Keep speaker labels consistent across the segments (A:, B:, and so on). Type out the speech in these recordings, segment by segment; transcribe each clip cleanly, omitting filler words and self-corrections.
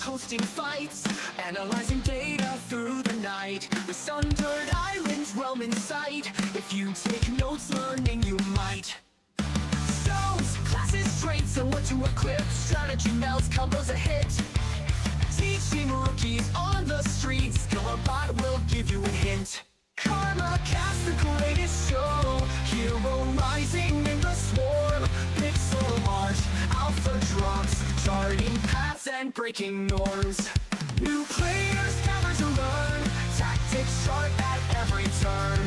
A: Hosting fights, analyzing data through the night. The sundered islands realm in sight. If you take notes, learning you might. Stones, classes, strengths, and what to equip. Strategy melts, combos a hit. Teaching rookies on the streets. Skillabot will give you a hint. Karmakast, the greatest show. Hero rising in the swarm. Pixel art, alpha drops. Charting paths and breaking norms. New players gather to learn. Tactics sharp at every turn.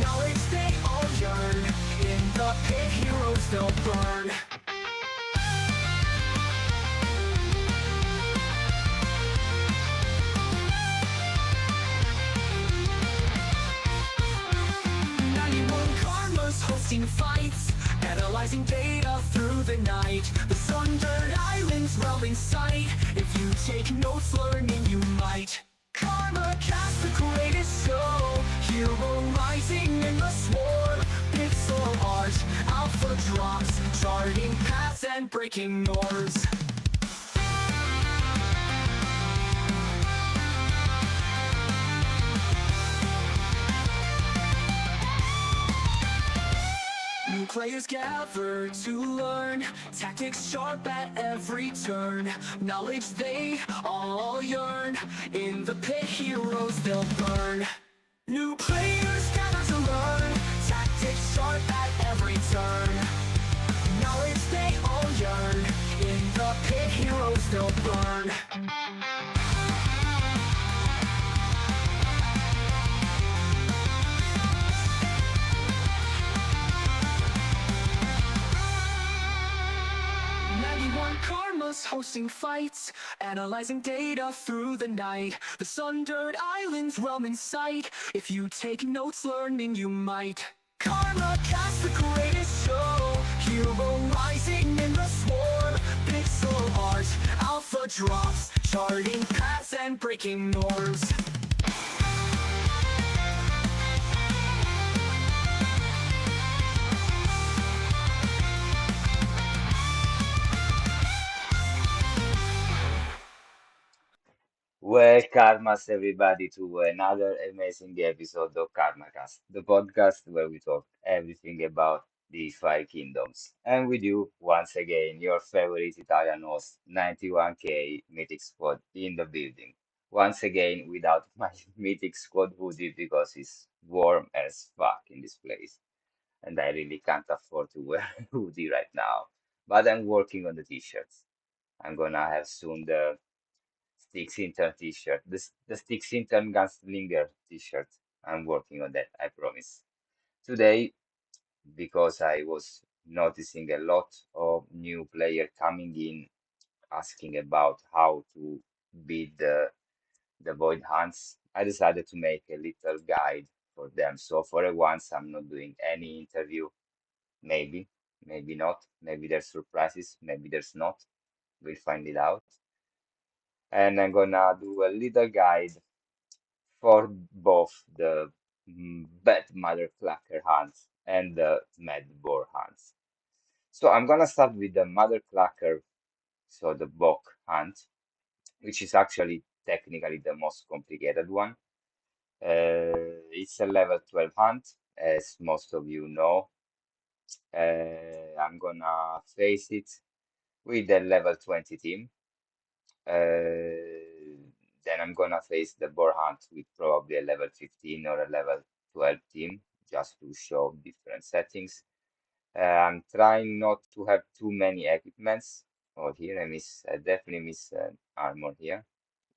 A: Knowledge they all yearn. In the pit, heroes they'll burn. Hosting fights, analyzing data through the night. The sundered islands realm in sight. If you take notes, learning you might. Karmakast, the greatest show. Hero rising in the swarm. Pixel art, alpha drops. Charting paths and breaking norms. New players gather to learn. Tactics sharp at every turn. Knowledge they all yearn. In the pit, heroes they'll burn. New players gather to learn. Tactics sharp at every turn. Knowledge they all yearn. In the pit, heroes they'll burn. Karma's hosting fights, analyzing data through the night. The sundered islands realm in sight. If you take notes, learning you might. Karmakast, the greatest show. Hero rising in the swarm. Pixel art, alpha drops. Charting paths and breaking norms.
B: Welcome us everybody to another amazing episode of Karmakast, the podcast where we talk everything about the five kingdoms. And with you, once again, your favorite Italian host, 91K Mythic Squad in the building. Once again, without my Mythic Squad hoodie because it's warm as fuck in this place. And I really can't afford to wear a hoodie right now. But I'm working on the t-shirts. I'm gonna have soon the Sticks Intern t-shirt. The Sticks Intern Gunslinger t-shirt. I'm working on that, I promise. Today, because I was noticing a lot of new player coming in asking about how to beat the void hunts, I decided to make a little guide for them. So for once, I'm not doing any interview. Maybe, maybe not. Maybe there's surprises. Maybe there's not. We'll find it out. And I'm gonna do a little guide for both the Bad Motherclucker hunts and the Mad Boar hunts. So I'm gonna start with the Motherclucker, so the Bok hunt, which is actually technically the most complicated one. It's a level 12 hunt, as most of you know. I'm gonna face it with the level 20 team. Then I'm gonna face the boar hunt with probably a level 15 or a level 12 team just to show different settings. I'm trying not to have too many equipments. Oh, here I definitely miss armor here.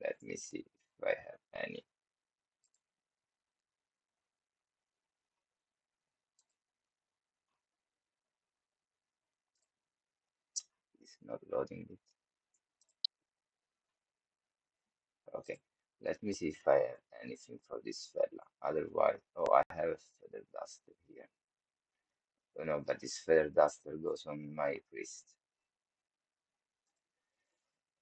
B: Let me see if I have any. It's not loading it. Okay, let me see if I have anything for this fella. Otherwise, oh, I have a feather duster here. Oh no, but this feather duster goes on my wrist.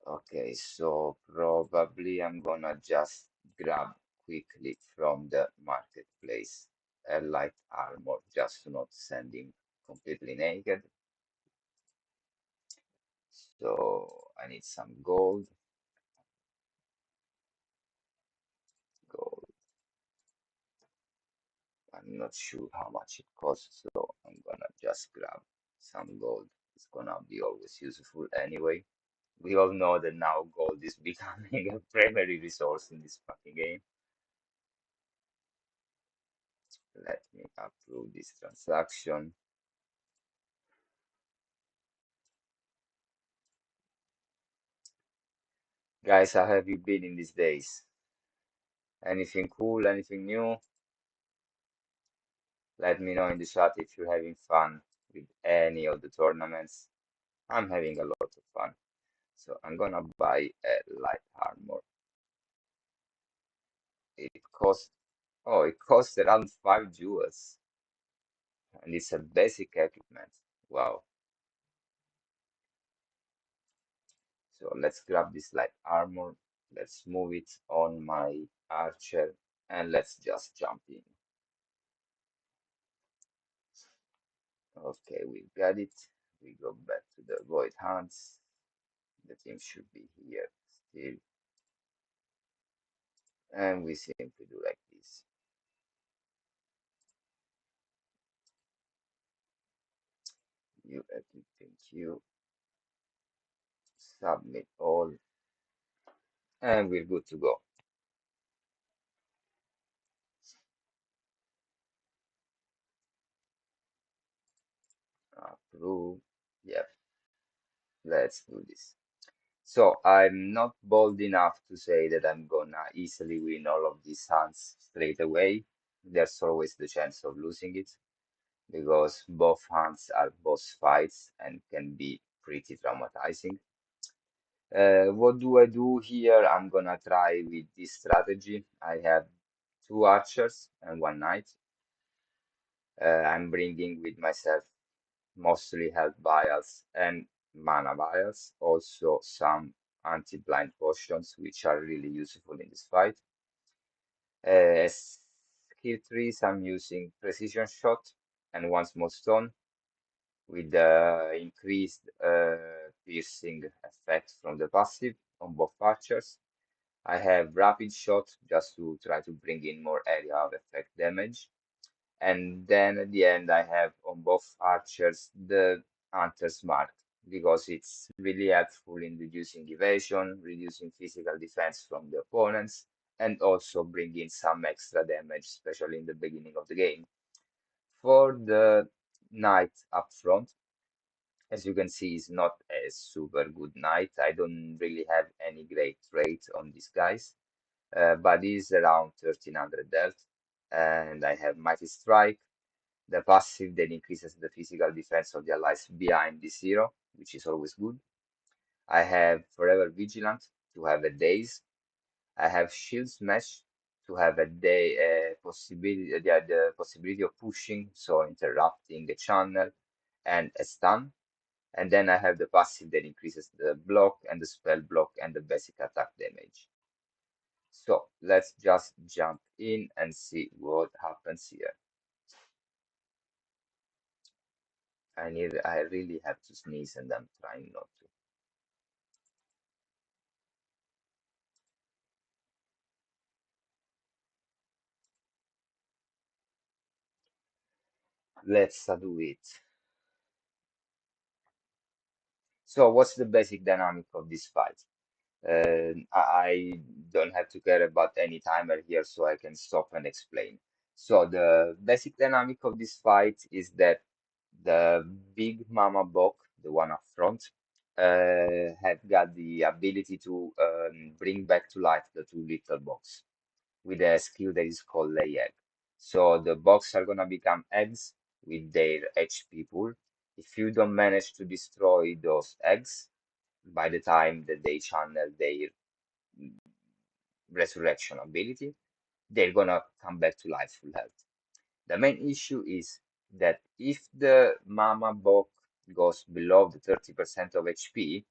B: Okay, so probably I'm gonna just grab quickly from the marketplace a light armor just to not send him completely naked. So I need some gold. Gold. I'm not sure how much it costs, so I'm gonna just grab some gold. It's gonna be always useful anyway. We all know that now gold is becoming a primary resource in this fucking game. Let me approve this transaction. Guys, how have you been in these days? Anything cool, anything new? Let me know in the chat if you're having fun with any of the tournaments. I'm having a lot of fun. So I'm gonna buy a light armor. It costs, oh, it costs around 5 jewels. And it's a basic equipment. Wow. So let's grab this light armor. Let's move it on my archer and let's just jump in. Okay, we got it. We go back to the void hunts. The team should be here still. And we simply do like this. You equipping queue, submit all, and we're good to go. Approve. Yep, let's do this. So I'm not bold enough to say that I'm gonna easily win all of these hunts straight away. There's always the chance of losing it because both hunts are boss fights and can be pretty traumatizing. What do I do here? I'm gonna try with this strategy. I have two archers and one knight. I'm bringing with myself mostly health vials and mana vials, also some anti-blind potions, which are really useful in this fight. As skill trees, I'm using precision shot and one small stone with the increased piercing effect from the passive on both archers. I have rapid shot just to try to bring in more area of effect damage. And then at the end, I have on both archers the Hunter's Mark because it's really helpful in reducing evasion, reducing physical defense from the opponents, and also bringing some extra damage, especially in the beginning of the game. For the Knight up front, as you can see, is not a super good Knight. I don't really have any great rate on these guys, but is around 1300 health, and I have Mighty Strike, the passive that increases the physical defense of the allies behind this hero, which is always good. I have Forever Vigilant to have a daze. I have Shield Smash to have a day possibility, the possibility of pushing, so interrupting the channel, and a stun. And then I have the passive that increases the block and the spell block and the basic attack damage. So let's just jump in and see what happens here. I really have to sneeze and I'm trying not to. Let's do it. So what's the basic dynamic of this fight? I don't have to care about any timer here, so I can stop and explain. So the basic dynamic of this fight is that the big mama bok, the one up front, have got the ability to bring back to life the two little boks with a skill that is called lay egg. So the boks are gonna become eggs with their HP pool. If you don't manage to destroy those eggs by the time that they channel their resurrection ability, they're gonna come back to life full health. The main issue is that if the mama bok goes below the 30% of HP,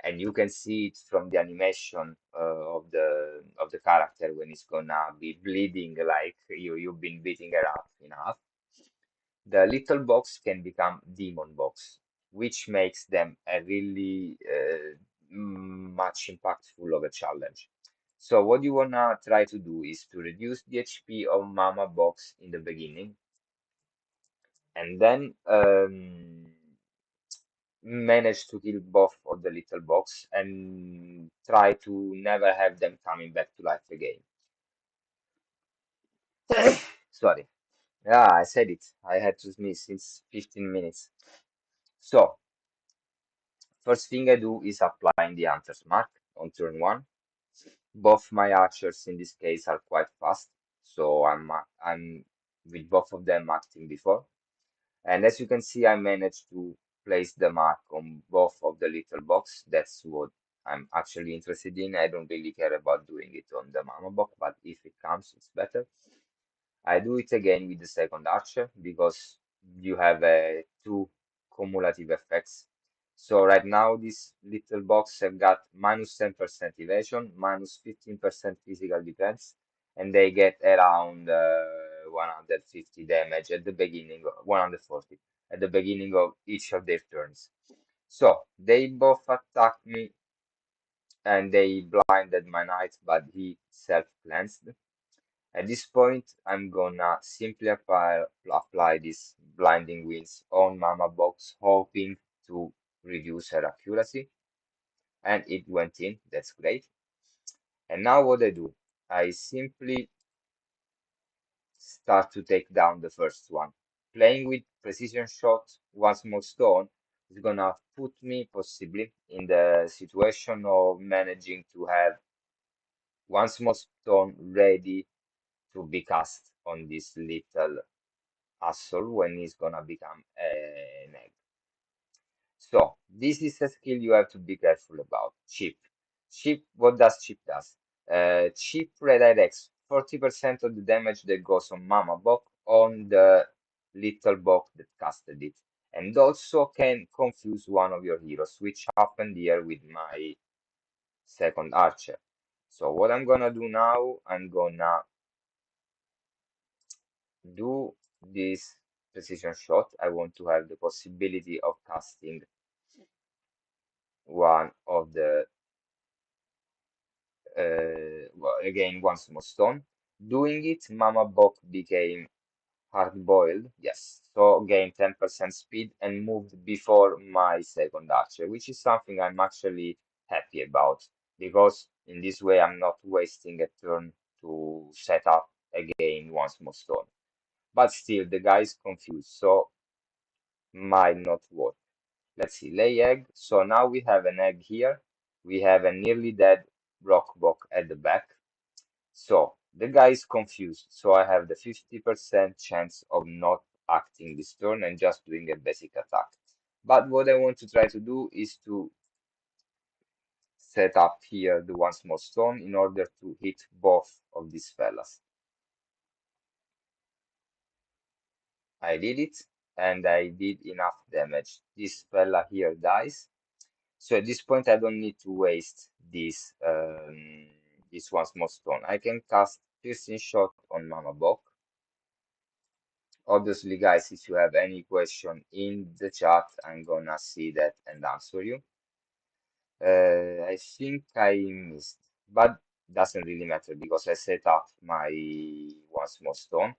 B: and you can see it from the animation of the character when it's gonna be bleeding like you've been beating her up enough, the little box can become demon box, which makes them a really much impactful of a challenge. So what you wanna try to do is to reduce the HP of Mama box in the beginning, and then manage to kill both of the little box and try to never have them coming back to life again. Sorry. Yeah, I said it. I had to sneeze since 15 minutes. So first thing I do is applying the Hunter's Mark on turn one. Both my archers in this case are quite fast, so I'm with both of them acting before. And as you can see, I managed to place the mark on both of the little box. That's what I'm actually interested in. I don't really care about doing it on the mama box, but if it comes, it's better. I do it again with the second archer because you have two cumulative effects. So right now this little box have got minus 10% evasion, minus 15% physical defense, and they get around 150 damage at the beginning, 140 at the beginning of each of their turns. So they both attacked me and they blinded my knight, but he self-cleansed. At this point, I'm gonna simply apply this blinding winds on Mama Box, hoping to reduce her accuracy. And it went in, that's great. And now what I do, I simply start to take down the first one. Playing with precision shot, one small stone, is gonna put me possibly in the situation of managing to have one small stone ready to be cast on this little asshole when he's gonna become an egg. So this is a skill you have to be careful about. Chip. Chip, what does chip does? Chip redirects 40% of the damage that goes on Mama Bok on the little bok that casted it. And also can confuse one of your heroes, which happened here with my second archer. So what I'm gonna do now, I'm gonna do this precision shot. I want to have the possibility of casting one of the well, again one small stone. Doing it, Mama Bok became hard-boiled, yes, so gained 10% speed and moved before my second archer, which is something I'm actually happy about because in this way I'm not wasting a turn to set up again one small stone. But still, the guy is confused, so might not work. Let's see, lay egg. So now we have an egg here. We have a nearly dead rockbok at the back. So the guy is confused. So I have the 50% chance of not acting this turn and just doing a basic attack. But what I want to try to do is to set up here the one small stone in order to hit both of these fellas. I did it, and I did enough damage. This fella here dies. So at this point, I don't need to waste this one small stone. I can cast piercing shot on Mama Bok. Obviously, guys, if you have any question in the chat, I'm gonna see that and answer you. I think I missed, but doesn't really matter because I set up my one small stone.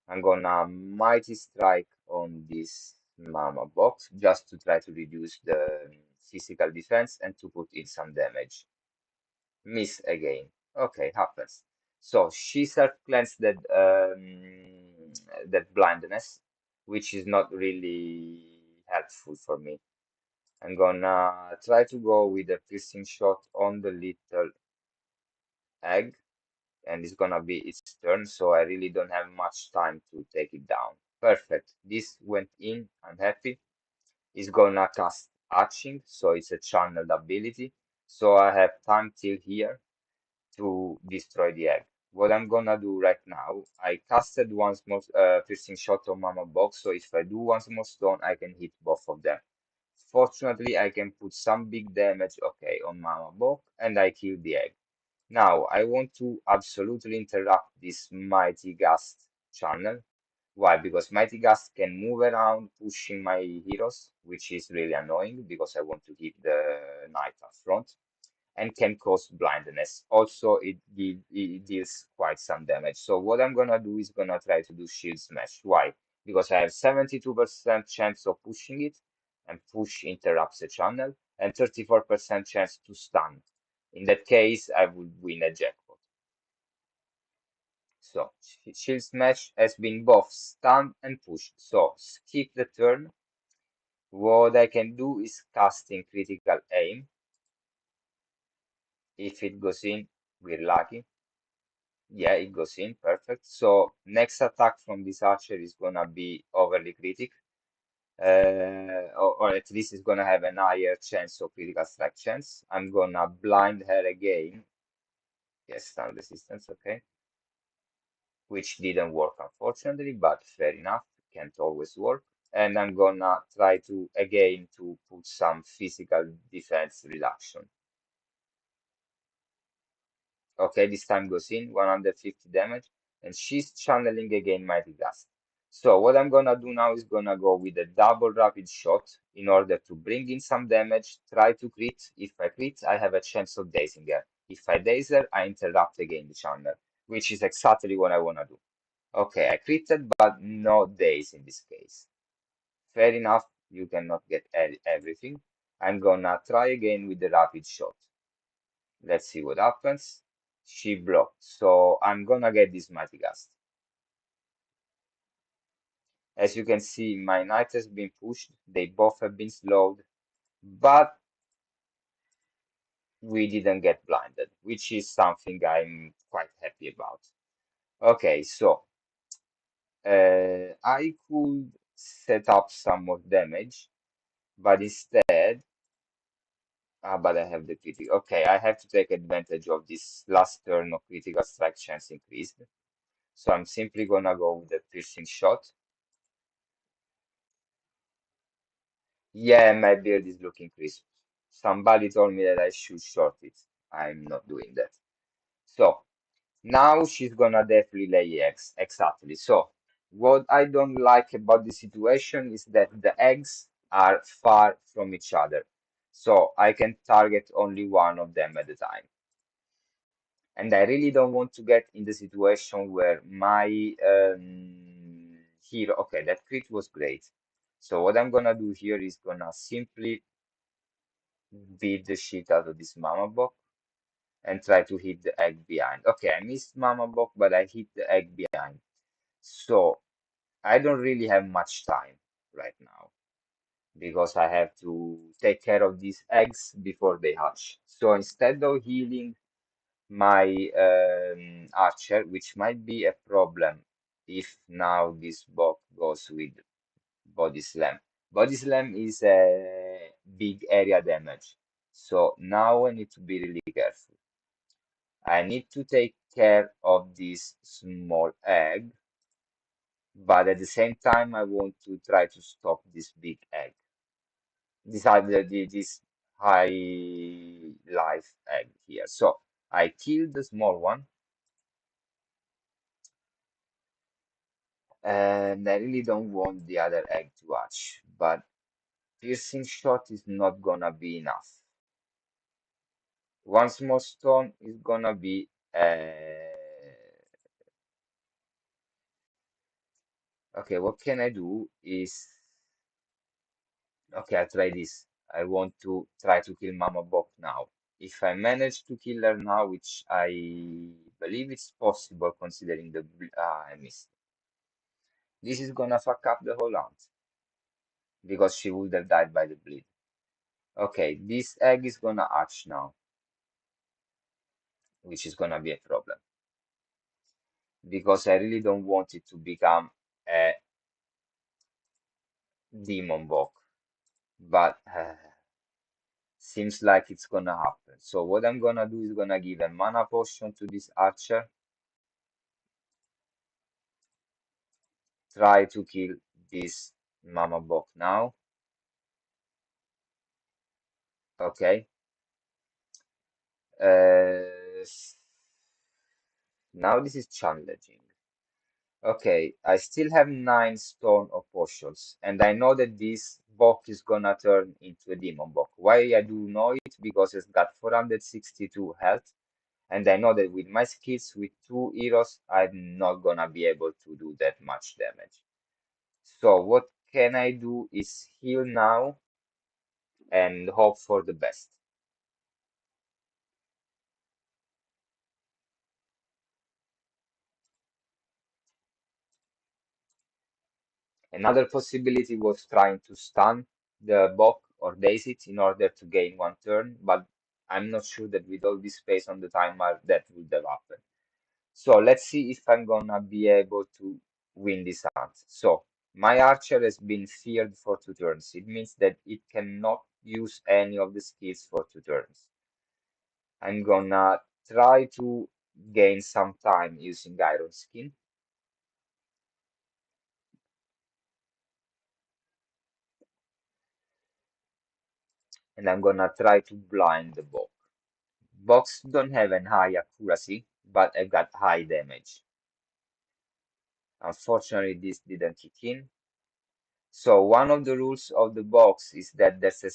B: I'm gonna mighty strike on this Mama box just to try to reduce the physical defense and to put in some damage. Miss again. Okay, happens. So she self-cleansed that blindness, which is not really helpful for me. I'm gonna try to go with a piercing shot on the little egg, and it's gonna be its turn, so I really don't have much time to take it down. Perfect. This went in. I'm happy. It's gonna cast Hatching, so it's a channeled ability. So I have time till here to destroy the egg. what I'm gonna do right now, I casted once more piercing shot on Mama Box, so if I do once more stone, I can hit both of them. Fortunately, I can put some big damage, okay, on Mama Box, and I kill the egg. Now, I want to absolutely interrupt this Mighty Gust channel. Why? Because Mighty Gust can move around, pushing my heroes, which is really annoying because I want to keep the knight up front, and can cause blindness. Also, it deals quite some damage. So what I'm gonna do is gonna try to do shield smash. Why? Because I have 72% chance of pushing it, and push interrupts the channel, and 34% chance to stun. In that case, I would win a jackpot. So shield smash has been both stunned and pushed. So skip the turn. What I can do is casting critical aim. If it goes in, we're lucky. Yeah, it goes in, perfect. So next attack from this archer is gonna be overly critic, or at least it's gonna have an higher chance of critical strike chance. I'm gonna blind her again. Yes, stun resistance, okay. Which didn't work unfortunately, but fair enough, can't always work. And I'm gonna try to again to put some physical defense reduction. Okay, this time goes in, 150 damage, and she's channeling again Mighty Gust. So what I'm gonna do now is gonna go with a double rapid shot in order to bring in some damage, try to crit. If I crit, I have a chance of dazing her. If I daze her, I interrupt again the channel, which is exactly what I wanna do. Okay, I critted, but no daze in this case. Fair enough, you cannot get everything. I'm gonna try again with the rapid shot. Let's see what happens. She blocked, so I'm gonna get this Mighty Gust. As you can see, my knight has been pushed. They both have been slowed, but we didn't get blinded, which is something I'm quite happy about. Okay, so I could set up some more damage, but instead, but I have the critical. Okay, I have to take advantage of this last turn of critical strike chance increased. So I'm simply gonna go with the piercing shot. Yeah, my beard is looking crisp. Somebody told me that I should short it. I'm not doing that. So now she's gonna definitely lay eggs. Exactly. So what I don't like about the situation is that the eggs are far from each other. So I can target only one of them at a time. And I really don't want to get in the situation where my hero. Okay, that crit was great. So what I'm gonna do here is gonna simply beat the shit out of this mama bok and try to hit the egg behind. Okay, I missed mama bok, but I hit the egg behind. So I don't really have much time right now because I have to take care of these eggs before they hatch. So instead of healing my archer, which might be a problem if now this bok goes with body slam. Body slam is a big area damage. So now I need to be really careful. I need to take care of this small egg, but at the same time, I want to try to stop this big egg. This high life egg here. So I killed the small one, and I really don't want the other egg to hatch, but piercing shot is not gonna be enough. One small stone is gonna be okay, what can I do is okay, I'll try this. I want to try to kill Mama Bok now. If I manage to kill her now, which I believe it's possible considering I missed. This is gonna fuck up the whole hunt because she would have died by the bleed. Okay, this egg is gonna hatch now, which is gonna be a problem because I really don't want it to become a demon bok, but seems like it's gonna happen. So what I'm gonna do is gonna give a mana potion to this archer try to kill this mama bok now. Okay. Now this is challenging. Okay, I still have 9 stone of potions, and I know that this bok is gonna turn into a demon bok. Why I do know it? Because it's got 462 health, and I know that with my skills, with 2 heroes, I'm not gonna be able to do that much damage. So what can I do is heal now and hope for the best. Another possibility was trying to stun the bok or daze it in order to gain 1 turn, but I'm not sure that with all this space on the timer that would have happened. So let's see if I'm gonna be able to win this hunt. So my archer has been feared for 2 turns. It means that it cannot use any of the skills for 2 turns. I'm gonna try to gain some time using Iron Skin. And I'm gonna try to blind the bok. Boks don't have an high accuracy, but I've got high damage. Unfortunately, this didn't kick in. So one of the rules of the box is that there's a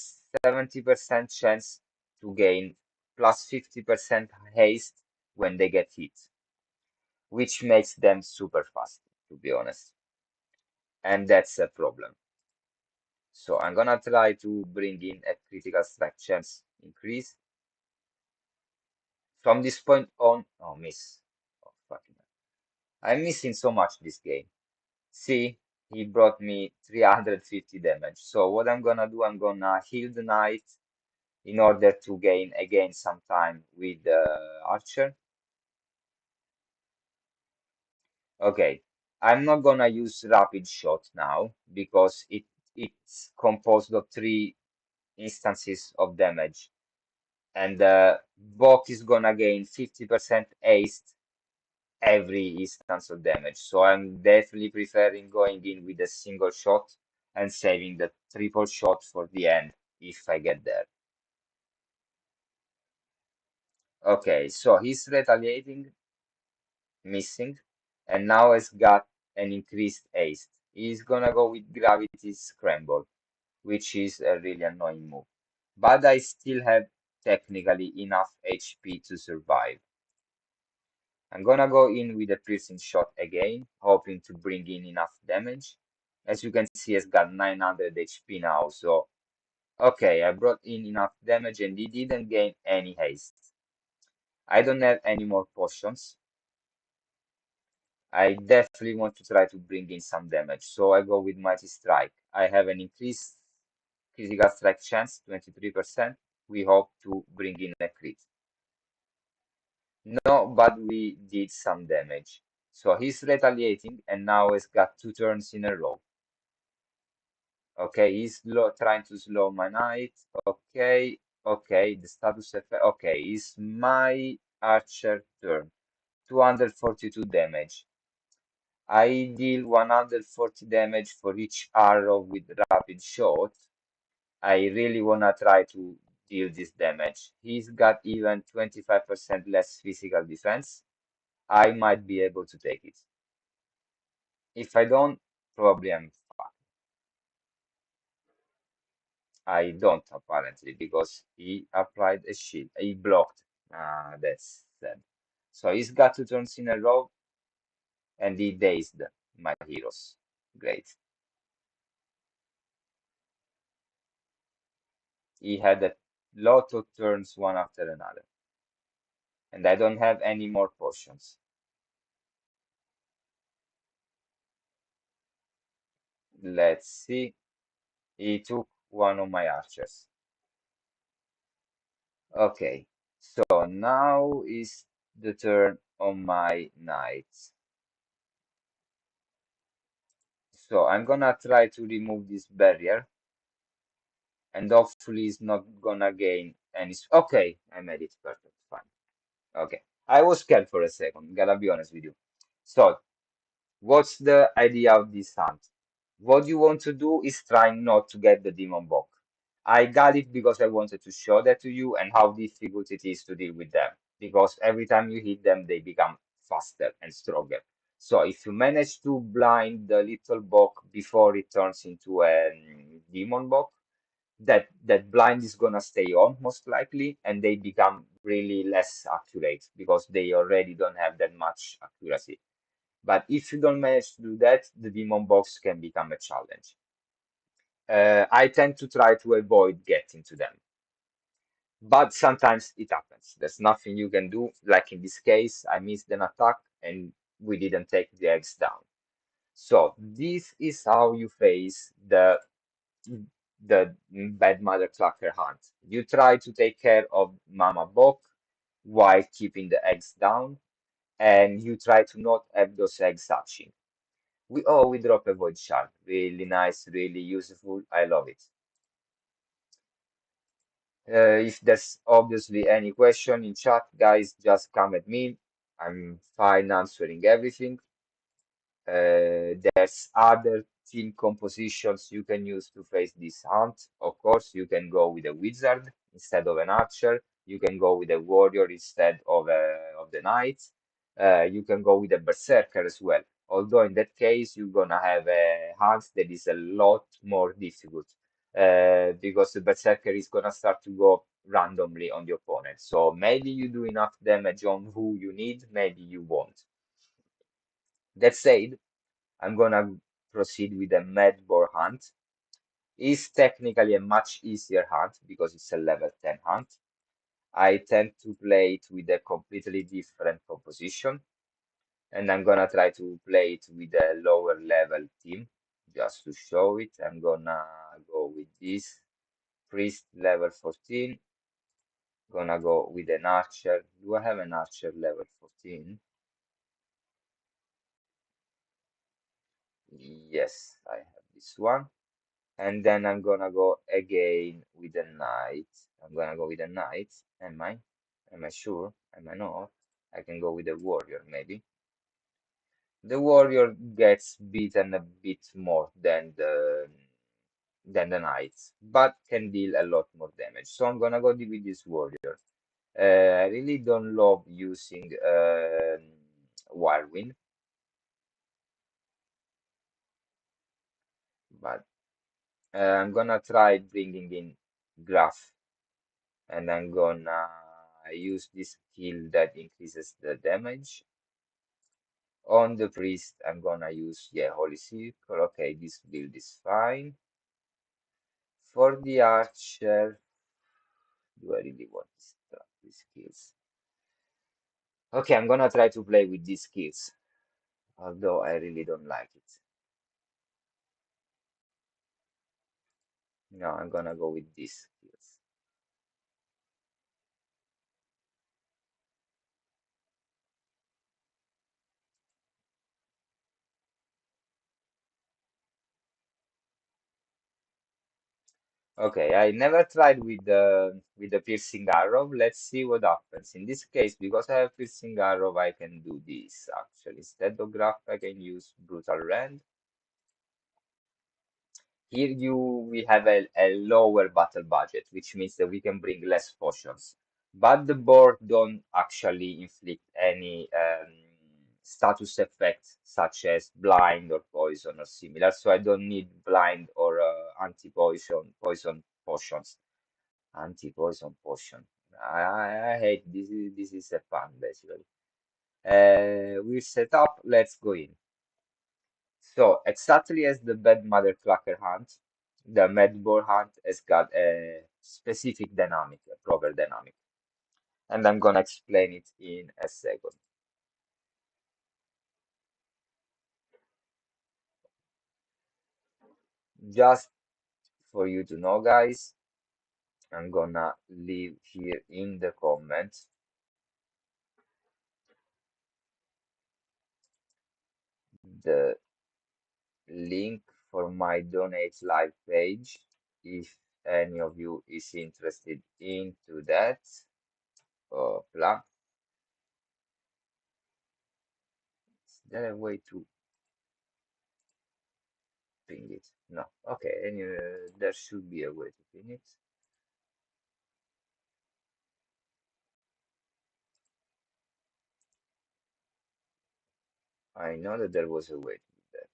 B: 70% chance to gain plus 50% haste when they get hit, which makes them super fast, to be honest. And that's a problem. So I'm gonna try to bring in a critical strike chance increase. From this point on, oh, miss. Oh, fucking hell. I'm missing so much this game. See, he brought me 350 damage. So what I'm gonna do, I'm gonna heal the knight in order to gain again some time with the archer. Okay, I'm not gonna use rapid shot now because it's composed of 3 instances of damage, and Bok is gonna gain 50% haste every instance of damage. So I'm definitely preferring going in with a single shot and saving the triple shot for the end if I get there. Okay, so he's retaliating, missing, and now has got an increased haste. He's gonna go with Gravity Scramble, which is a really annoying move. But I still have technically enough HP to survive. I'm gonna go in with a piercing shot again, hoping to bring in enough damage. As you can see, it's got 900 HP now, so okay, I brought in enough damage and he didn't gain any haste. I don't have any more potions. I definitely want to try to bring in some damage, so I go with Mighty Strike. I have an increased critical strike chance, 23%. We hope to bring in a crit. No, but we did some damage. So he's retaliating and now he's got 2 turns in a row. Okay, he's trying to slow my knight. Okay, okay, the status effect. Okay, it's my archer turn. 242 damage. I deal 140 damage for each arrow with rapid shot. I really wanna try to deal this damage. He's got even 25% less physical defense. I might be able to take it. If I don't, probably I'm fucked. I don't apparently because he applied a shield. He blocked. Ah, that's sad. So he's got 2 turns in a row and he dazed my heroes. Great. He had a lot of turns one after another. And I don't have any more potions. Let's see. He took one of my archers. Okay, so now is the turn on my knights. So I'm gonna try to remove this barrier and hopefully it's not gonna gain any. Okay, I made it perfect. Fine. Okay, I was scared for a second, gotta be honest with you. So What's the idea of this hunt? What you want to do is trying not to get the demon bug. I got it because I wanted to show that to you and how difficult it is to deal with them. Because every time you hit them, they become faster and stronger. So if you manage to blind the little bug before it turns into a demon bug, that blind is gonna stay on most likely, and they become really less accurate because they already don't have that much accuracy. But if you don't manage to do that, the demon box can become a challenge. I tend to try to avoid getting to them, but sometimes it happens. There's nothing you can do. Like in this case, I missed an attack and we didn't take the eggs down. So this is how you face the bad mother clucker hunt. You try to take care of Mama Bok while keeping the eggs down, and you try to not have those eggs hatching. We drop a void shard. Really nice, really useful. I love it. If there's obviously any question in chat, guys, just come at me. I'm fine answering everything. There's other team compositions you can use to face this hunt. Of course, you can go with a wizard instead of an archer. You can go with a warrior instead of the knight. You can go with a berserker as well. Although in that case, you're gonna have a hunt that is a lot more difficult because the berserker is gonna start to go randomly on the opponent. So maybe you do enough damage on who you need, maybe you won't. That said, I'm gonna proceed with the Mad Boar Hunt. It's technically a much easier hunt because it's a level 10 hunt. I tend to play it with a completely different composition, and I'm gonna try to play it with a lower level team just to show it. I'm gonna go with this priest level 14. Gonna go with an archer. Do I have an archer level 14? Yes, I have this one. And then I'm gonna go again with a knight. I'm gonna go with a knight. Am I? Am I sure? Am I not? I can go with a warrior, maybe. The warrior gets beaten a bit more than the knight, but can deal a lot more damage. So I'm gonna go with this warrior. I really don't love using Whirlwind, but I'm gonna try bringing in Graph, and I'm gonna use this skill that increases the damage. On the priest, I'm gonna use, yeah, Holy Circle. Okay, this build is fine. For the archer, do I really want these skills? Okay, I'm gonna try to play with these skills, although I really don't like it. No, I'm gonna go with these skills. Okay, I never tried with the piercing arrow. Let's see what happens. In this case, because I have piercing arrow, I can do this actually. Instead of graph, I can use brutal rend. Here we have a lower battle budget, which means that we can bring less potions. But the board don't actually inflict any status effects such as blind or poison or similar. So I don't need blind or poison potions. Anti-poison potion. I hate this. This is a fun basically. We set up. Let's go in. So exactly as the Bad Motherclucker Hunt, the Mad Boar Hunt has got a specific dynamic, a proper dynamic, and I'm gonna explain it in a second. Just for you to know, guys, I'm gonna leave here in the comments the link for my donate live page if any of you is interested into that. Blah. Is there a way to ping it. No. Okay, anyway, there should be a way to ping it. I know that there was a way to do that.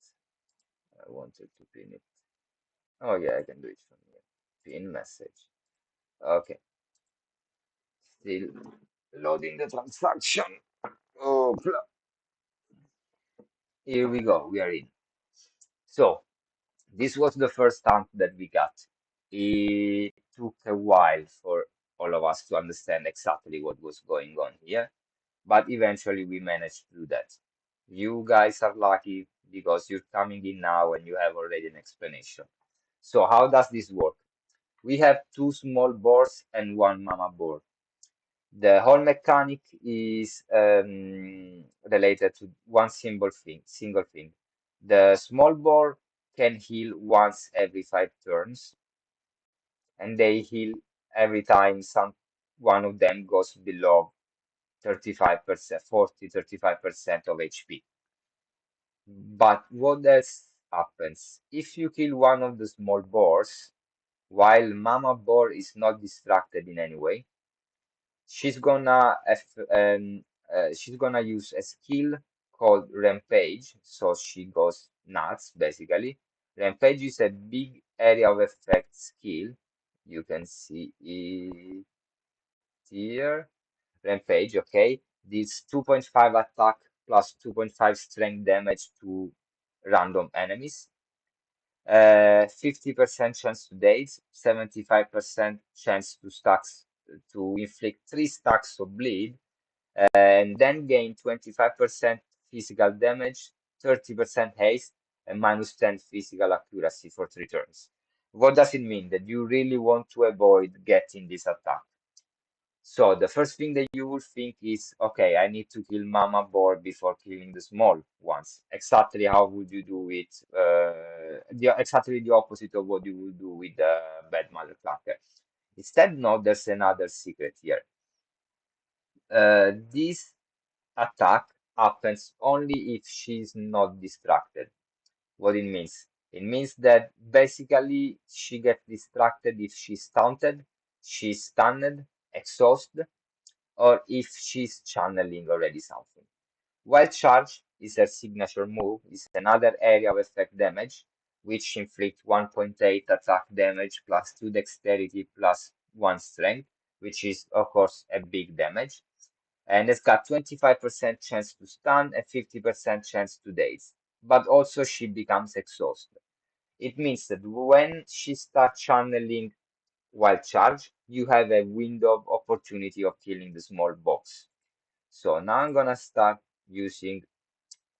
B: I wanted to pin it. Oh yeah, I can do it from here. Pin message. Okay, still loading the transaction. Oh, here we go. We are in. So this was the first hunt that we got. It took a while for all of us to understand exactly what was going on here, but eventually we managed to do that. You guys are lucky because you're coming in now and you have already an explanation. So how does this work? We have two small boars and one mama boar. The whole mechanic is related to one single thing. The small boar can heal once every 5 turns, and they heal every time one of them goes below 35%, 35% of HP. But what else happens? If you kill one of the small boars, while Mama Boar is not distracted in any way, she's gonna she's gonna use a skill called Rampage, so she goes nuts basically. Rampage is a big area of effect skill. You can see it here. Rampage, okay. This 2.5 attack plus 2.5 strength damage to random enemies. 50% chance to daze, 75% chance to inflict 3 stacks of bleed, and then gain 25% physical damage, 30% haste, and -10 physical accuracy for 3 turns. What does it mean? That you really want to avoid getting this attack. So the first thing that you will think is, okay, I need to kill Mama Boar before killing the small ones. Exactly how would you do it? Exactly the opposite of what you would do with the Bad Motherclucker. Instead, no, there's another secret here. This attack happens only if she's not distracted. What it means? It means that basically she gets distracted if she's stunned, exhausted, or if she's channeling already something. Wild Charge is her signature move, is another area of effect damage, which inflicts 1.8 attack damage plus 2 dexterity plus 1 strength, which is of course a big damage. And it's got 25% chance to stun and 50% chance to daze. But also she becomes exhausted. It means that when she starts channeling Wild Charge, you have a window of opportunity of killing the small box. So now I'm gonna start using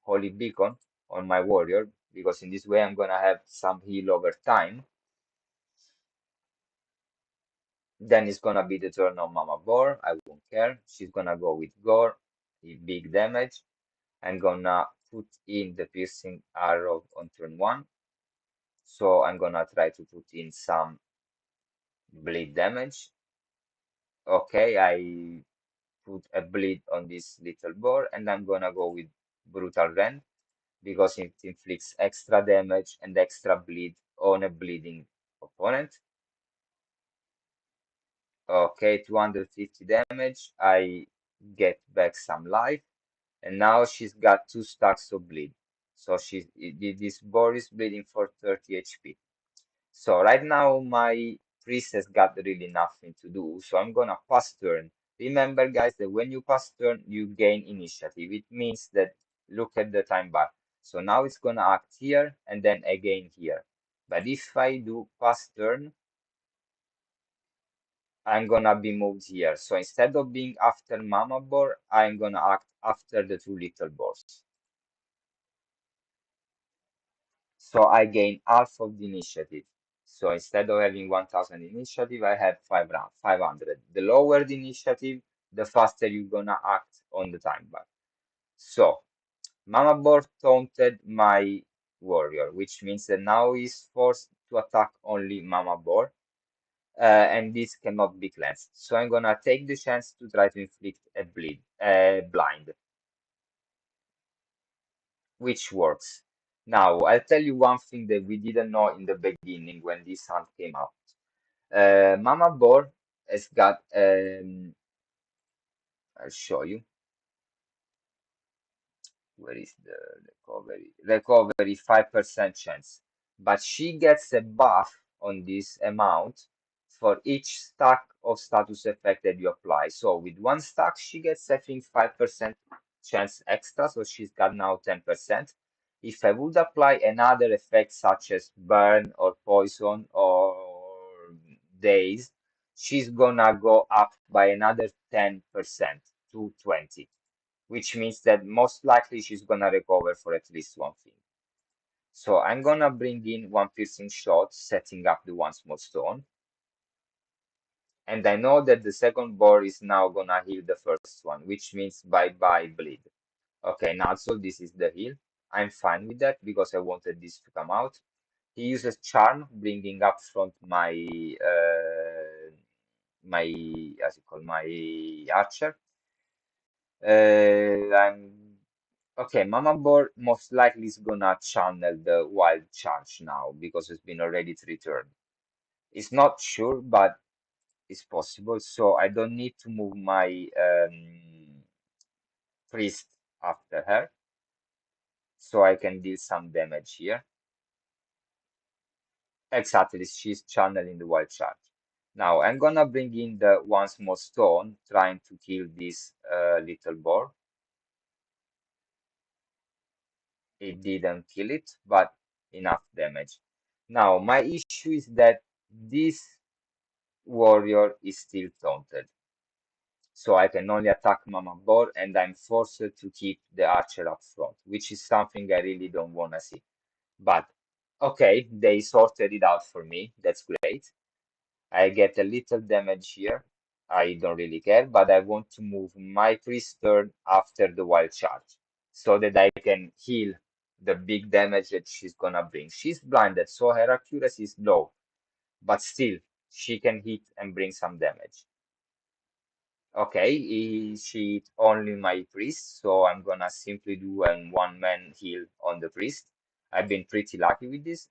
B: Holy Beacon on my warrior because in this way I'm gonna have some heal over time. Then it's gonna be the turn of Mama Boar. I won't care. She's gonna go with Gore, big damage. I'm gonna put in the piercing arrow on turn 1. So I'm gonna try to put in some bleed damage. Okay, I put a bleed on this little boar and I'm gonna go with Brutal Rend because it inflicts extra damage and extra bleed on a bleeding opponent. Okay, 250 damage. I get back some life, and now she's got 2 stacks of bleed. So this boar is bleeding for 30 HP. So right now my priestess got really nothing to do, so I'm gonna pass turn. Remember, guys, that when you pass turn, you gain initiative. It means that look at the time bar. So now it's gonna act here and then again here. But if I do pass turn, I'm gonna be moved here. So instead of being after Mama Boar, I'm gonna act after the 2 little boars. So I gain half of the initiative. So instead of having 1000 initiative, I have 500. The lower the initiative, the faster you're gonna act on the time bar. So Mama Boar taunted my warrior, which means that now he's forced to attack only Mama Boar, and this cannot be cleansed. So I'm gonna take the chance to try to inflict a blind, which works. Now, I'll tell you one thing that we didn't know in the beginning when this hunt came out. Mama Boar has got, I'll show you. Where is the recovery? Recovery 5% chance. But she gets a buff on this amount for each stack of status effect that you apply. So with one stack, she gets, I think, 5% chance extra. So she's got now 10%. If I would apply another effect such as burn or poison or daze, she's gonna go up by another 10% to 20, which means that most likely she's gonna recover for at least one thing. So I'm gonna bring in one piercing shot, setting up the one small stone. And I know that the second boar is now gonna heal the first one, which means bye-bye bleed. Okay, now so this is the heal. I'm fine with that because I wanted this to come out. He uses charm, bringing up front my as you call my archer. I'm okay. Mama Boar most likely is gonna channel the wild charge now because it's been already returned. It's not sure, but it's possible. So I don't need to move my priest after her, so I can deal some damage here. Exactly, she's channeling the wild charge. Now I'm gonna bring in the one small stone, trying to kill this little boar. It didn't kill it, but enough damage. Now, my issue is that this warrior is still taunted. So I can only attack Mama Boar and I'm forced to keep the archer up front, which is something I really don't want to see. But okay, they sorted it out for me. That's great. I get a little damage here. I don't really care, but I want to move my priest turn after the wild charge so that I can heal the big damage that she's gonna bring. She's blinded, so her accuracy is low, but still, she can hit and bring some damage. Okay, she hit only my priest, so I'm gonna simply do a one-man heal on the priest. I've been pretty lucky with this.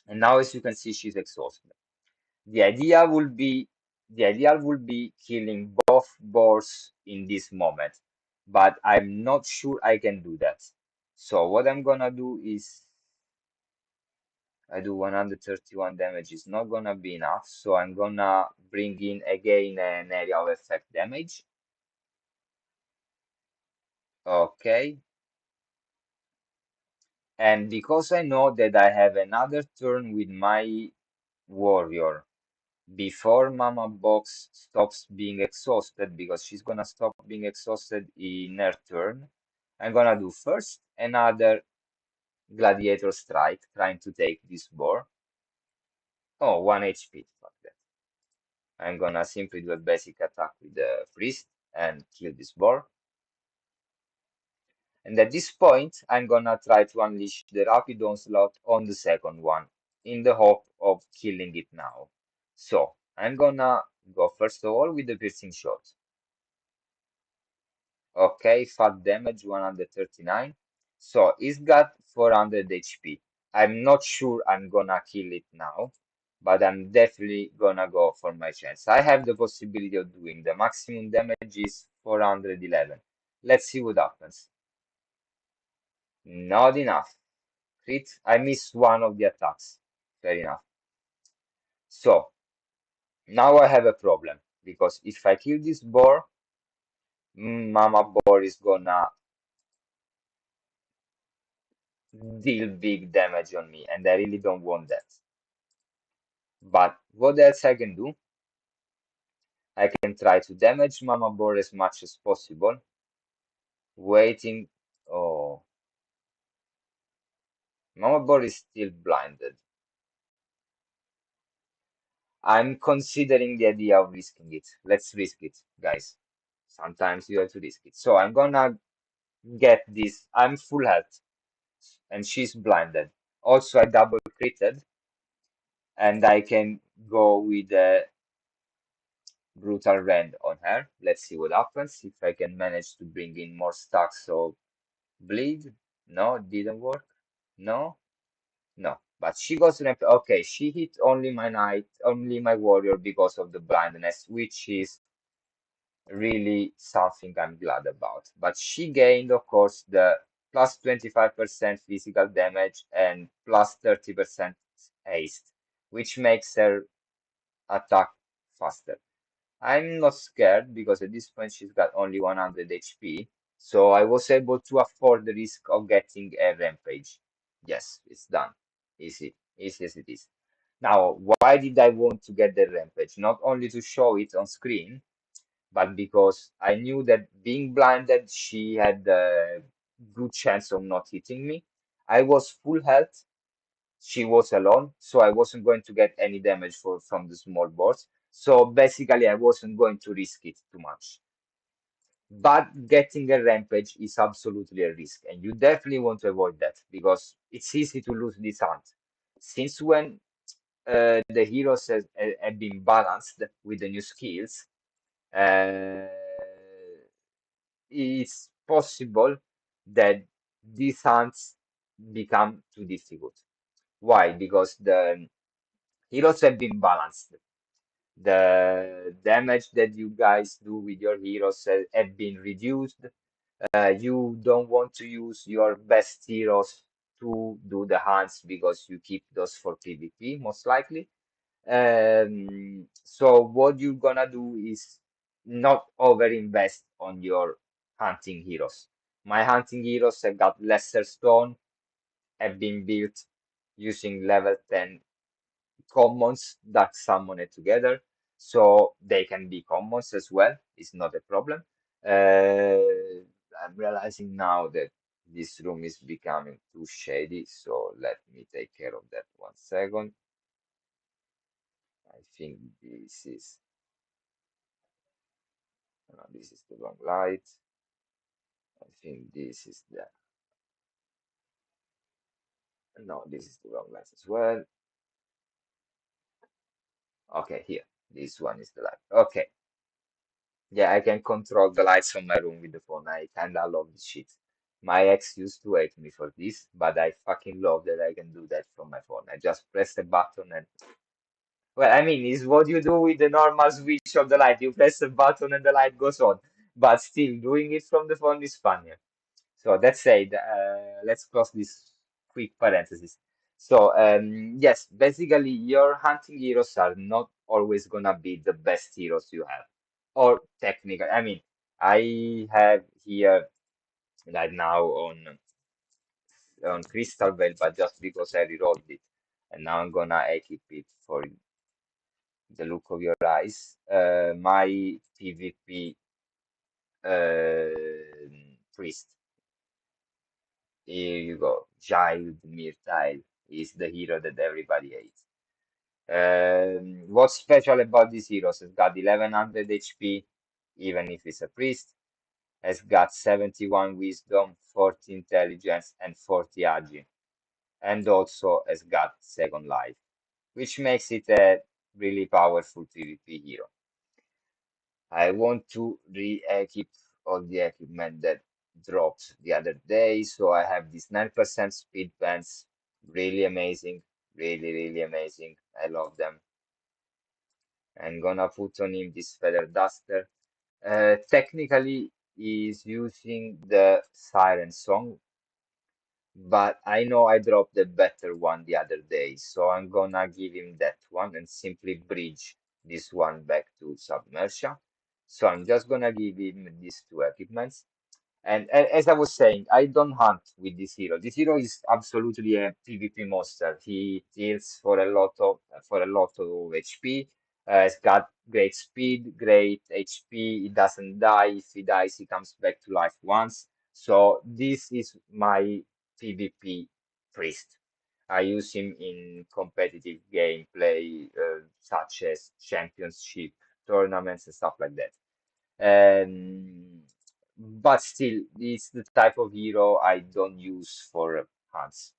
B: And now, as you can see, she's exhausted. The idea will be the ideal would be killing both boars in this moment, but I'm not sure I can do that. So what I'm gonna do is I do 131 damage is not gonna be enough, so I'm gonna bring in again an area of effect damage. Okay. And because I know that I have another turn with my warrior before Mama Box stops being exhausted, because she's gonna stop being exhausted in her turn, I'm gonna do first another gladiator strike, trying to take this boar. Oh, 1 HP. Fuck that. I'm gonna simply do a basic attack with the priest and kill this boar. And at this point, I'm gonna try to unleash the rapid onslaught on the second one, in the hope of killing it now. So, I'm gonna go first of all with the piercing shot. Okay, fat damage 139. So it's got 400 HP. I'm not sure I'm gonna kill it now, but I'm definitely gonna go for my chance. I have the possibility of doing the maximum damage is 411. Let's see what happens. Not enough. Crit. I missed one of the attacks. Fair enough. So now I have a problem because if I kill this boar, Mama Boar is gonna deal big damage on me, and I really don't want that. But what else I can do? I can try to damage Mama Boar as much as possible, waiting. Oh, Mama Boar is still blinded. I'm considering the idea of risking it. Let's risk it, guys. Sometimes you have to risk it. So I'm gonna get this. I'm full health, and she's blinded. Also, I double critted, and I can go with a brutal rend on her. Let's see what happens if I can manage to bring in more stacks of bleed. No, didn't work. No, no. But she goes to okay, she hit only my knight, only my warrior because of the blindness, which is really something I'm glad about. But she gained, of course, the plus 25% physical damage and plus 30% haste, which makes her attack faster. I'm not scared because at this point she's got only 100 HP, so I was able to afford the risk of getting a rampage. Yes, it's done. Easy, easy as it is. Now, why did I want to get the rampage? Not only to show it on screen, but because I knew that being blinded, she had a good chance of not hitting me. I was full health, she was alone, so I wasn't going to get any damage from the small boards. So basically, I wasn't going to risk it too much. But getting a rampage is absolutely a risk, and you definitely want to avoid that because it's easy to lose this hunt. Since when the heroes have been balanced with the new skills, uh, it's possible that these hunts become too difficult. Why? Because the heroes have been balanced. The damage that you guys do with your heroes have been reduced. You don't want to use your best heroes to do the hunts because you keep those for PvP, most likely. So what you're gonna do is not overinvest on your hunting heroes. My hunting heroes have got lesser stone, have been built using level 10 commons that summoned together, so they can be commons as well. It's not a problem. I'm realizing now that this room is becoming too shady, so let me take care of that 1 second. I think this is the wrong light. I think this is the no, this is the wrong light as well. Okay, here. This one is the light. Okay. Yeah, I can control the lights from my room with the phone. I kinda love this shit. My ex used to hate me for this, but I fucking love that I can do that from my phone. I just press the button and well, I mean, it's what you do with the normal switch of the light. You press the button and the light goes on. But still, doing it from the phone is funnier. So that said, let's close this quick parenthesis. So, yes, basically, your hunting heroes are not always gonna be the best heroes you have, or technical. I mean, I have here right now on Crystal Veil, but just because I rerolled it, and now I'm gonna equip it for the look of your eyes. My PvP priest. Here you go. Gild Myrtile is the hero that everybody hates. What's special about this hero? It's got 1100 HP, even if it's a priest. Has got 71 wisdom, 40 intelligence, and 40 agi. And also has got second life, which makes it a really powerful PvP hero. I want to re-equip all the equipment that dropped the other day. So I have this 9% speed pants. Really amazing. Really, really amazing. I love them. I'm gonna put on him this feather duster. Technically, he's using the siren song, but I know I dropped the better one the other day, so I'm gonna give him that one and simply bridge this one back to Submersia. So I'm just gonna give him these two equipments. And as I was saying, I don't hunt with this hero. This hero is absolutely a PvP monster. He deals for a lot of HP. He's got great speed, great HP. He doesn't die. If he dies, he comes back to life once. So this is my PvP priest. I use him in competitive gameplay, such as championship tournaments and stuff like that. Um, but still, it's the type of hero I don't use for hunts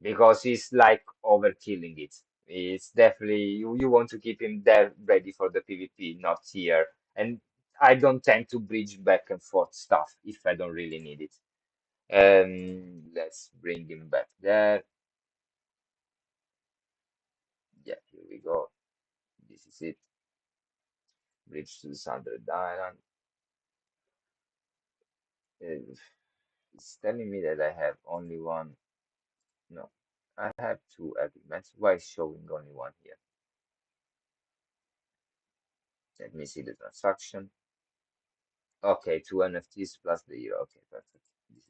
B: because it's like overkilling it. It's definitely you want to keep him there ready for the PvP, not here. And I don't tend to bridge back and forth stuff if I don't really need it. Let's bring him back there. Yeah, here we go. This is it. Bridge to the Sundered Island. Uh, it's telling me that I have only one. No, I have two agreements. Why is showing only one here? Let me see the transaction. Okay, two NFTs plus the hero. Okay, perfect. This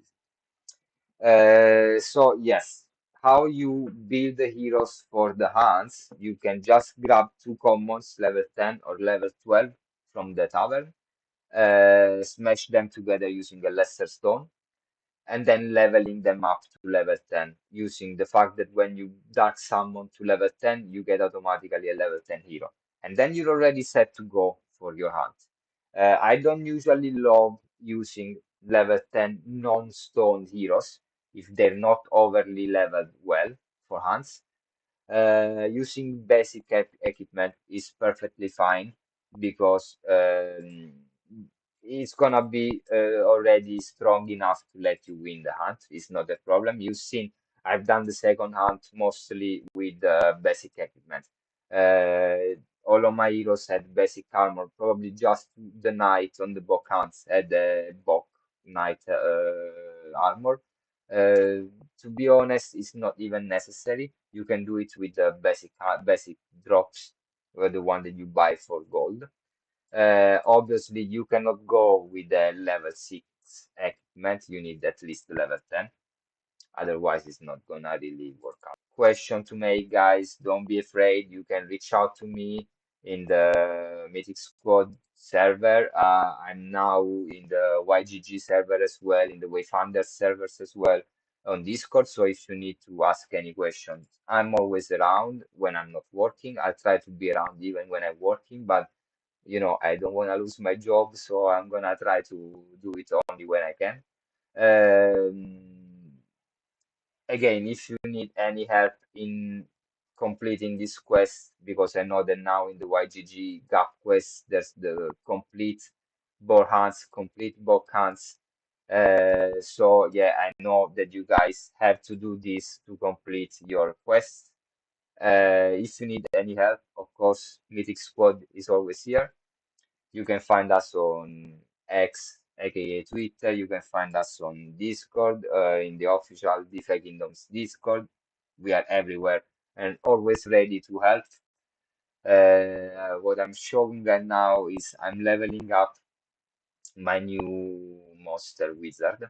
B: is so yes, how you build the heroes for the hunts, you can just grab two commons, level 10 or level 12 from the tavern, smash them together using a lesser stone, and then leveling them up to level 10 using the fact that when you dark summon to level 10, you get automatically a level 10 hero. And then you're already set to go for your hunt. I don't usually love using level 10 non-stone heroes if they're not overly leveled well for hunts. Using basic equipment is perfectly fine because it's gonna be already strong enough to let you win the hunt. It's not a problem. You've seen I've done the second hunt mostly with basic equipment. All of my heroes had basic armor. Probably just the knight on the Bok hunts had the Bok knight armor. To be honest, it's not even necessary. You can do it with the basic drops, or the one that you buy for gold. Obviously, you cannot go with the level 6 equipment. You need at least level 10. Otherwise, it's not gonna really work out. Question to make, guys. Don't be afraid. You can reach out to me in the Mythic Squad server. I'm now in the YGG server as well, in the Wayfinder servers as well on Discord. So if you need to ask any questions, I'm always around when I'm not working. I try to be around even when I'm working, but I don't want to lose my job, so I'm gonna try to do it only when I can. Um, Again, if you need any help in completing this quest, because I know that now in the YGG gap quest, there's the complete boar hunts, complete book hunts. So yeah, I know that you guys have to do this to complete your quest. If you need any help, of course, Mythic Squad is always here. You can find us on X, aka Twitter. You can find us on Discord, in the official DeFi Kingdoms Discord. We are everywhere and always ready to help. What I'm showing right now is I'm leveling up my new monster wizard.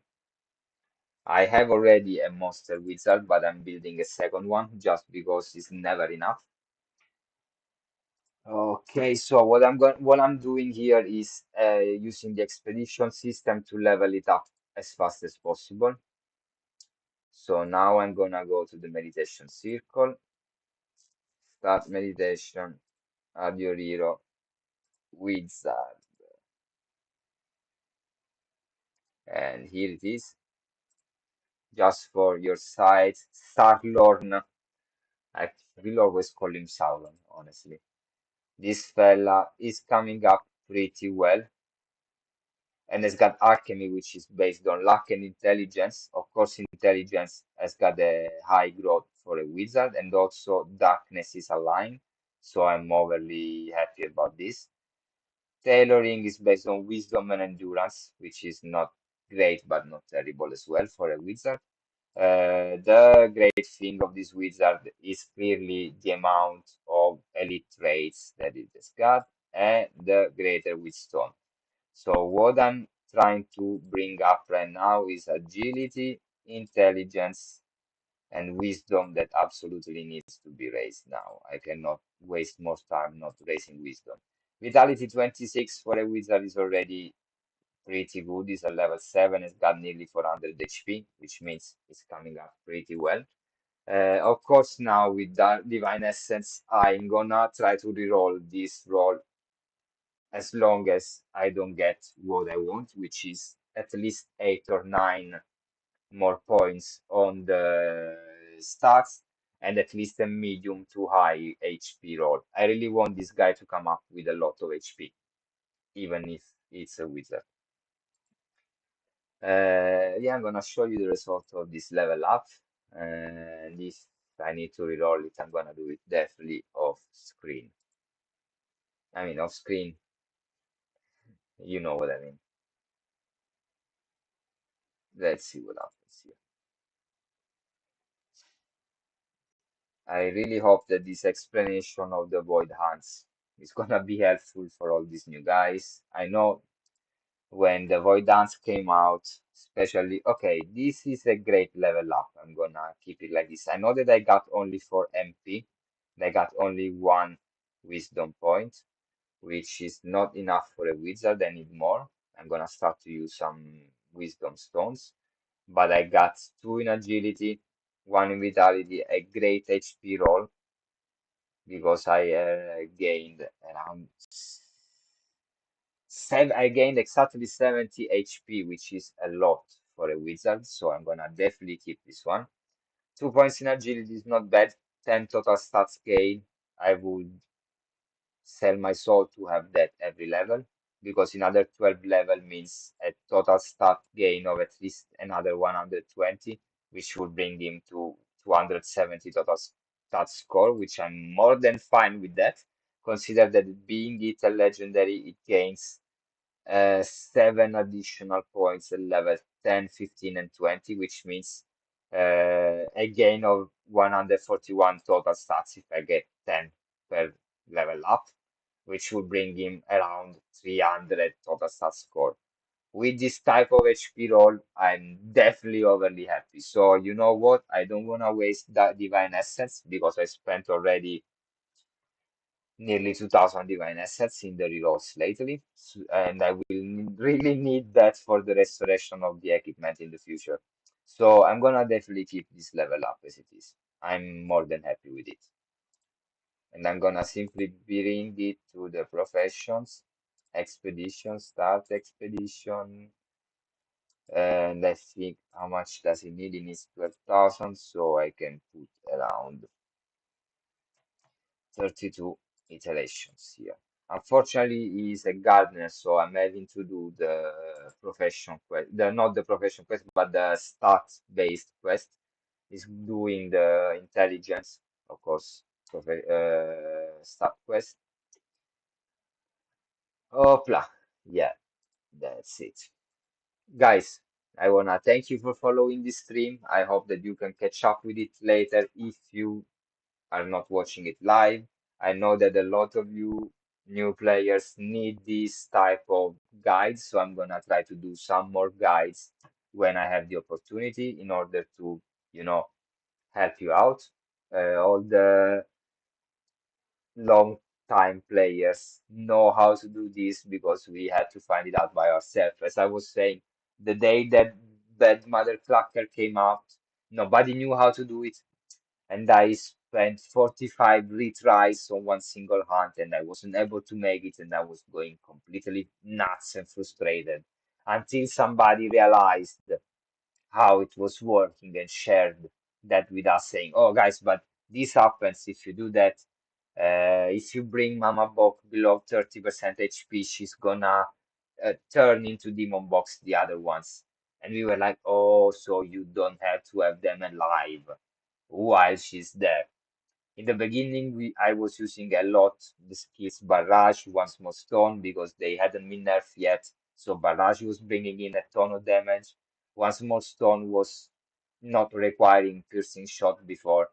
B: I have already a monster wizard, but I'm building a second one just because it's never enough. Okay, so what I'm doing here is using the expedition system to level it up as fast as possible. So now I'm gonna go to the meditation circle, start meditation, add your hero, wizard, and here it is, just for your sight, Sarlorn. I will always call him Sauron, honestly. This fella is coming up pretty well. And it's got alchemy, which is based on luck and intelligence. Of course, intelligence has got a high growth for a wizard, and also darkness is aligned. So I'm overly happy about this. Tailoring is based on wisdom and endurance, which is not great, but not terrible as well for a wizard. The great thing of this wizard is clearly the amount of elite traits that it has got and the greater wisdom. So what I'm trying to bring up right now is agility, intelligence, and wisdom that absolutely needs to be raised now. I cannot waste more time not raising wisdom. Vitality 26 for a wizard is already pretty good. It's a level 7, it's got nearly 400 HP, which means it's coming up pretty well. Of course, now with that Divine Essence, I'm gonna try to reroll this roll as long as I don't get what I want, which is at least 8 or 9 more points on the stats and at least a medium to high HP roll. I really want this guy to come up with a lot of HP, even if it's a wizard. Yeah, I'm gonna show you the result of this level up. And if I need to reroll it, I'm gonna do it definitely off screen. I mean, off screen, you know what I mean. Let's see what happens here. I really hope that this explanation of the Void Hunts is gonna be helpful for all these new guys. I know when the Void Dance came out, especially, okay, this is a great level up. I'm gonna keep it like this. I know that I got only 4 MP. I got only 1 wisdom point, which is not enough for a wizard. I need more. I'm gonna start to use some wisdom stones. But I got 2 in agility, 1 in vitality, a great HP roll because I gained around I gained exactly 70 HP, which is a lot for a wizard, so I'm gonna definitely keep this one. 2 points in agility is not bad. 10 total stats gain. I would sell my soul to have that every level, because another 12 level means a total stat gain of at least another 120, which would bring him to 270 total stat score, which I'm more than fine with that. Consider that being it a legendary, it gains 7 additional points at level 10, 15, and 20, which means a gain of 141 total stats if I get 10 per level up, which would bring him around 300 total stats score. With this type of HP roll, I'm definitely overly happy. So you know what? I don't want to waste that Divine Essence because I spent already nearly 2000 divine assets in the rerolls lately, and I will really need that for the restoration of the equipment in the future. So I'm gonna definitely keep this level up as it is. I'm more than happy with it. And I'm gonna simply bring it to the professions, expedition, start expedition, and I think how much does it need? It needs 12,000, so I can put around 32 iterations here. Unfortunately, he's a gardener, so I'm having to do the profession quest, not the profession quest, but the stats-based quest. He's doing the intelligence, of course, stat quest. Hopla. Yeah, that's it. Guys, I wanna thank you for following this stream. I hope that you can catch up with it later if you are not watching it live. I know that a lot of you new players need this type of guides, so I'm gonna try to do some more guides when I have the opportunity in order to, you know, help you out. All the long time players know how to do this because we had to find it out by ourselves. As I was saying, the day that Bad Motherclucker came out, nobody knew how to do it, and I spent 45 retries on one single hunt, and I wasn't able to make it, and I was going completely nuts and frustrated until somebody realized how it was working and shared that with us, saying, "Oh, guys, but this happens if you do that. If you bring Mama Bok below 30% HP, she's gonna turn into Demon Box the other ones." And we were like, "Oh, so you don't have to have them alive while she's there." In the beginning, I was using a lot the skills Barrage, One Small Stone, because they hadn't been nerfed yet. So Barrage was bringing in a ton of damage. One Small Stone was not requiring piercing shot before.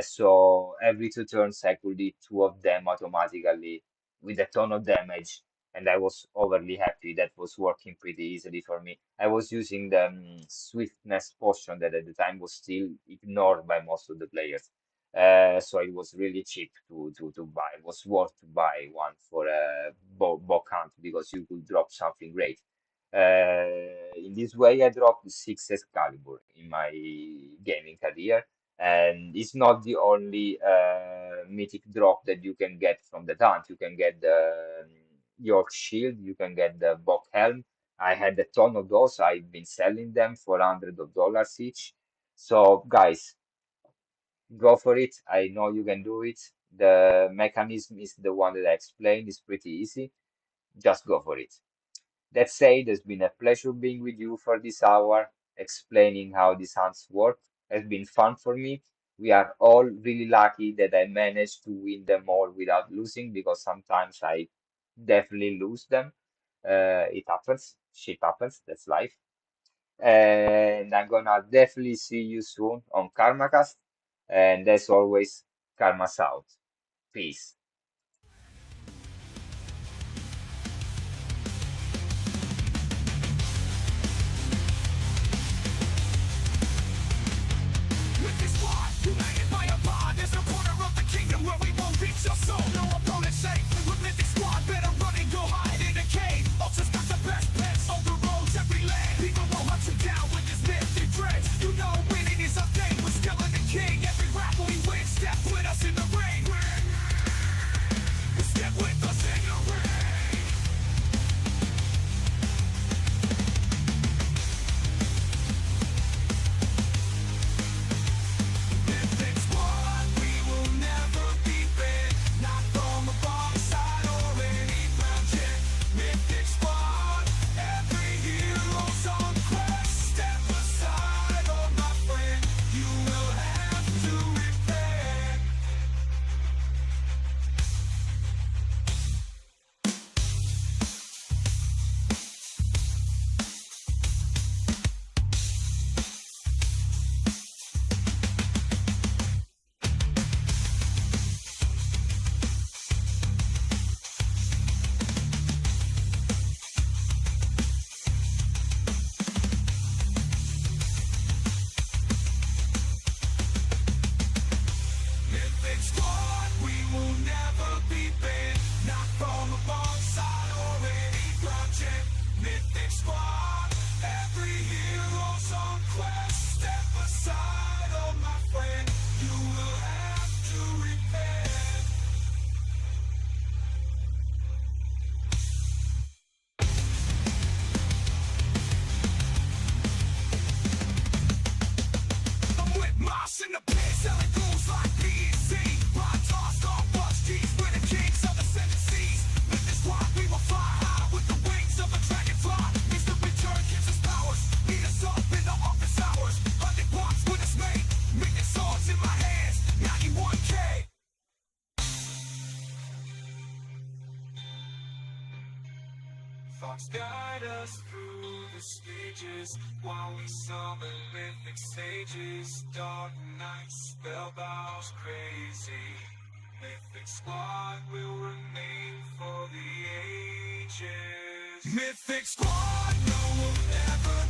B: So every 2 turns, I could hit 2 of them automatically with a ton of damage, and I was overly happy. That was working pretty easily for me. I was using the swiftness potion that at the time was still ignored by most of the players. So it was really cheap to buy. It was worth to buy one for a bow hunt because you could drop something great. In this way, I dropped 6 Excalibur in my gaming career, and it's not the only mythic drop that you can get from the hunt. You can get the York Shield, you can get the Bok Helm. I had a ton of those. I've been selling them for hundreds of dollars each. So, guys, go for it. I know you can do it. The mechanism is the one that I explained. It's pretty easy. Just go for it. That said, it's been a pleasure being with you for this hour, explaining how these hunts work. Has been fun for me. We are all really lucky that I managed to win them all without losing, because sometimes I definitely lose them. It happens, shit happens, that's life. And I'm gonna definitely see you soon on Karmakast. And as always, Karma's out. Peace.
A: With this squad, united by a bond, there's a corner of the kingdom where we won't reach your soul. No opponent safe. With Mythic Squad, better run and go hide in a cave. Ultra's got the best pets on the roads every land. People will hunt you down with this mythic dread. You know winning is our thing. We're still in the king. Every rapper we win, step with us in the ring. Step with us in the ring. Mythic Squad, we will never be banned. Not from a bomb side or any mountain. Mythic Squad, every hero's on quest. Step aside, oh my friend, you will have to repent. Mythic Squad, we will never be banned. Not from a bomb side or any project. Mythic Squad, every hero's on quest. Step aside, oh my friend, you will have to repent. I'm with Moss in the pit, selling ghouls like PNC. Rod tossed off bus G's, we're the kings of the seven seas. With this squad, we will fly high with the wings of a dragonfly. Instant return gives us powers, meet us up in the office hours. 100 blocks with us, mate. Making swords in my hands, 91K. Thoughts guide us through the stages while we summon mythic sages. Dark nights, spellbound crazy. Mythic Squad will remain for the ages. Mythic Squad, no, we'll never